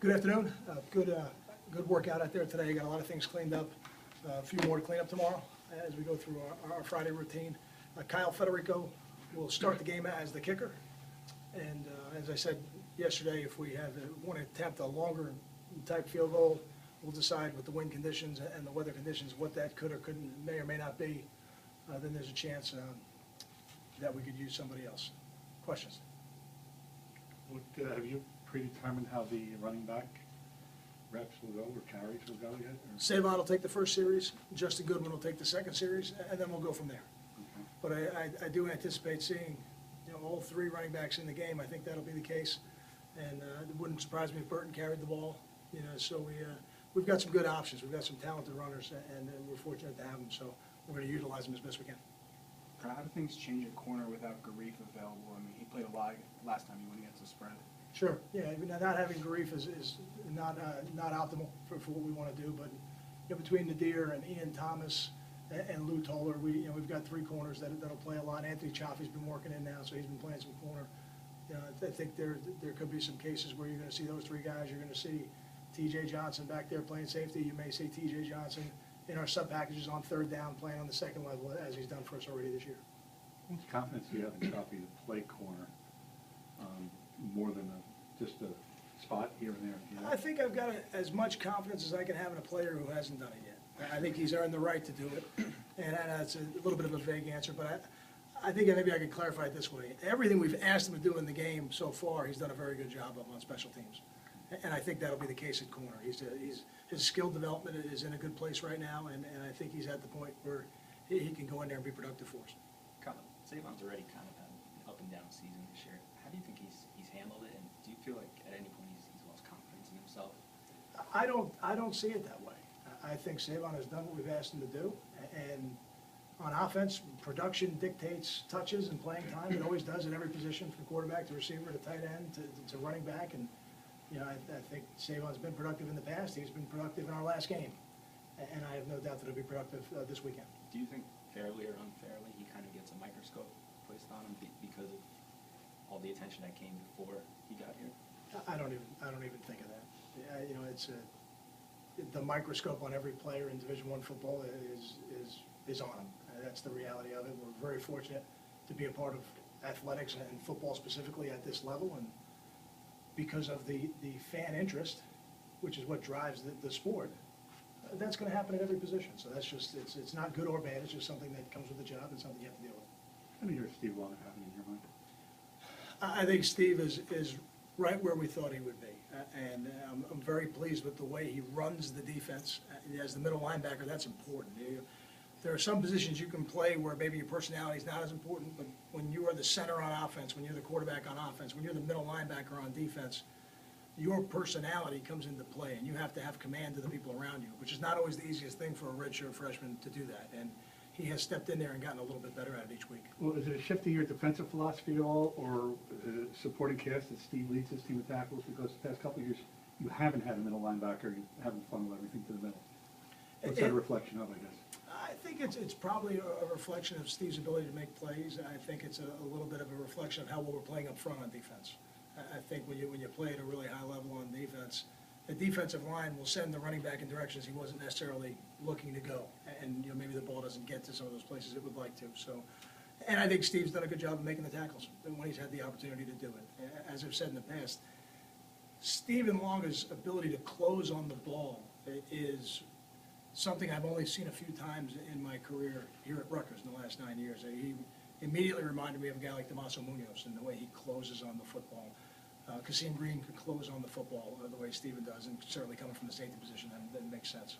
Good afternoon. Good workout out there today. Got a lot of things cleaned up. A few more to clean up tomorrow as we go through our Friday routine. Kyle Federico will start the game as the kicker. And as I said yesterday, if we want to attempt a longer type field goal, we'll decide with the wind conditions and the weather conditions what that could or couldn't, may or may not be. Then there's a chance that we could use somebody else. Questions? Have you predetermined how the running back reps will go or carries will go yet? Or? Savon will take the first series, Justin Goodwin will take the second series, and then we'll go from there. Okay. But I do anticipate seeing, all three running backs in the game. I think that'll be the case, and it wouldn't surprise me if Burton carried the ball. So we've got some good options. We've got some talented runners, and we're fortunate to have them. So we're going to utilize them as best we can. How do things change at corner without Garif available? I mean, he played a lot last time he went against the spread. Sure. Yeah. Not having Garif is not optimal for what we want to do. But between Nadir and Ian Thomas and Lou Toller, we've got three corners that'll play a lot. Anthony Chaffee's been working in now, so he's been playing some corner. I think there could be some cases where you're going to see those three guys. You're going to see T.J. Johnson back there playing safety. You may see T.J. Johnson in our sub packages on third down playing on the second level as he's done for us already this year. How much confidence do you have in Chaffee to play corner more than just a spot here and there? I think I've got as much confidence as I can have in a player who hasn't done it yet. I think he's earned the right to do it, and that's a little bit of a vague answer, but I think maybe I could clarify it this way. Everything we've asked him to do in the game so far, he's done a very good job of on special teams. And I think that'll be the case at corner. His skill development is in a good place right now, and I think he's at the point where he can go in there and be productive for us. Colin, Savon's already kind of had an up and down season this year. How do you think he's handled it, and do you feel like at any point he's lost confidence in himself? I don't see it that way. I think Savon has done what we've asked him to do, and on offense, production dictates touches and playing time. It always does at every position, from quarterback to receiver to tight end to running back. And I think Savon's been productive in the past. He's been productive in our last game, and I have no doubt that he'll be productive this weekend. Do you think fairly or unfairly he kind of gets a microscope placed on him because of all the attention that came before he got here? I don't even think of that. It's the microscope on every player in Division I football is on him. That's the reality of it. We're very fortunate to be a part of athletics and football specifically at this level, and because of the fan interest, which is what drives the sport, that's going to happen at every position. So that's just, it's not good or bad. It's just something that comes with the job and something you have to deal with. How many years Steve Long having in your mind? I think Steve is right where we thought he would be. And I'm very pleased with the way he runs the defense. As the middle linebacker, that's important. There are some positions you can play where maybe your personality is not as important, but when you are the center on offense, when you're the quarterback on offense, when you're the middle linebacker on defense, your personality comes into play, and you have to have command of the people around you, which is not always the easiest thing for a redshirt freshman to do that. And he has stepped in there and gotten a little bit better at it each week. Well, is it a shift in your defensive philosophy at all, or is it a supporting cast that Steve leads his team of tackles? Because the past couple of years, you haven't had a middle linebacker. You haven't funneled everything to the middle. What's that a reflection of, I guess? I think it's probably a reflection of Steve's ability to make plays. I think it's a little bit of a reflection of how well we're playing up front on defense. I think when you play at a really high level on defense, the defensive line will send the running back in directions he wasn't necessarily looking to go, and maybe the ball doesn't get to some of those places it would like to. So, and I think Steve's done a good job of making the tackles when he's had the opportunity to do it. As I've said in the past, Stephen Longa's ability to close on the ball is something I've only seen a few times in my career here at Rutgers in the last 9 years. He immediately reminded me of a guy like Tomaso Munoz in the way he closes on the football. Kasim Green could close on the football the way Stephen does, and certainly coming from the safety position, that makes sense.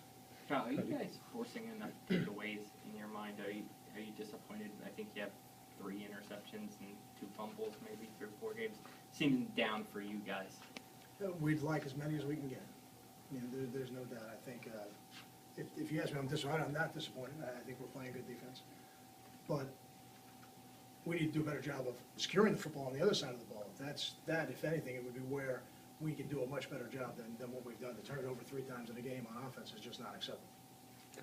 Kyle, are you guys forcing enough takeaways in your mind? Are you disappointed? I think you have 3 interceptions and 2 fumbles, maybe 3 or 4 games. Seems down for you guys. We'd like as many as we can get. There's no doubt. I think if you ask me, I'm not disappointed. I think we're playing good defense, but we need to do a better job of securing the football on the other side of the ball. If anything, it would be where we can do a much better job than what we've done. To turn it over 3 times in a game on offense is just not acceptable.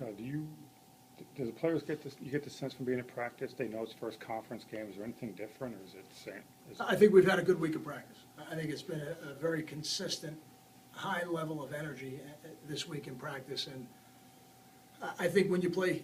God, do the players get this? You get the sense from being at practice they know it's first conference game. Is there anything different, or is it the same? I think we've had a good week of practice. I think it's been a very consistent high level of energy this week in practice, and I think when you play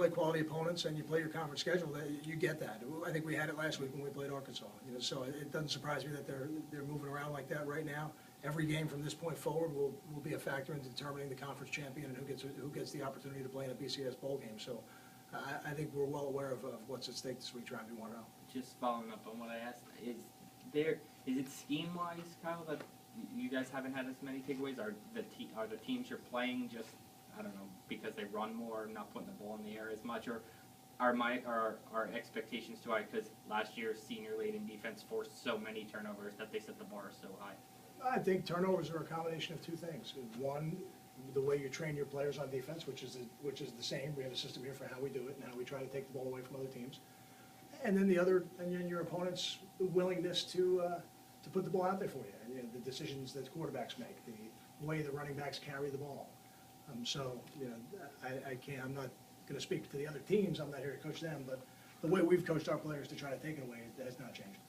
quality opponents and you play your conference schedule, that you get that. I think we had it last week when we played Arkansas. So it doesn't surprise me that they're moving around like that right now. Every game from this point forward will be a factor in determining the conference champion and who gets the opportunity to play in a BCS bowl game. So I think we're well aware of what's at stake this week, trying to do 1-0. Just following up on what I asked, is it scheme-wise, Kyle, that you guys haven't had as many takeaways? Are the teams you're playing just, I don't know, because they run more, not putting the ball in the air as much, or are expectations too high because last year's senior laden defense forced so many turnovers that they set the bar so high? I think turnovers are a combination of two things. One, the way you train your players on defense, which is the same. We have a system here for how we do it and how we try to take the ball away from other teams. And then the other, and then your opponent's willingness to put the ball out there for you, and the decisions that quarterbacks make, the way the running backs carry the ball. So I'm not going to speak to the other teams. I'm not here to coach them, but the way we've coached our players to try to take it away, that has not changed.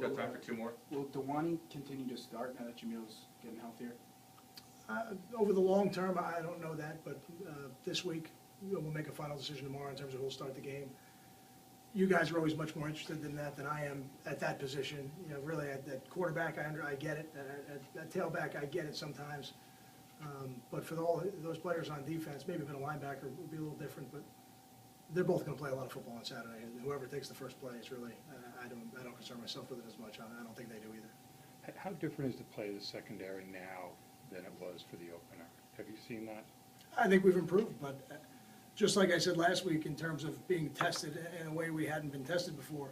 Got time for two more? Will Dewani continue to start now that Jamil's getting healthier? Over the long term, I don't know that, but this week, we'll make a final decision tomorrow in terms of who'll start the game. You guys are always much more interested in that than I am at that position. Really at quarterback, I get it. At tailback, I get it sometimes. But for all those players on defense, maybe even a linebacker would be a little different, but they're both going to play a lot of football on Saturday. And whoever takes the first play is really, I don't concern myself with it as much. I don't think they do either. How different is the play of the secondary now than it was for the opener? Have you seen that? I think we've improved, but just like I said last week, in terms of being tested in a way we hadn't been tested before,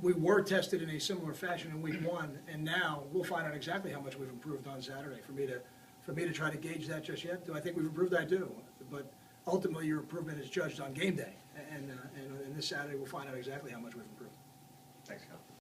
we were tested in a similar fashion in week one, and now we'll find out exactly how much we've improved on Saturday. For me to try to gauge that just yet, do I think we've improved? I do, but ultimately your improvement is judged on game day, and this Saturday we'll find out exactly how much we've improved.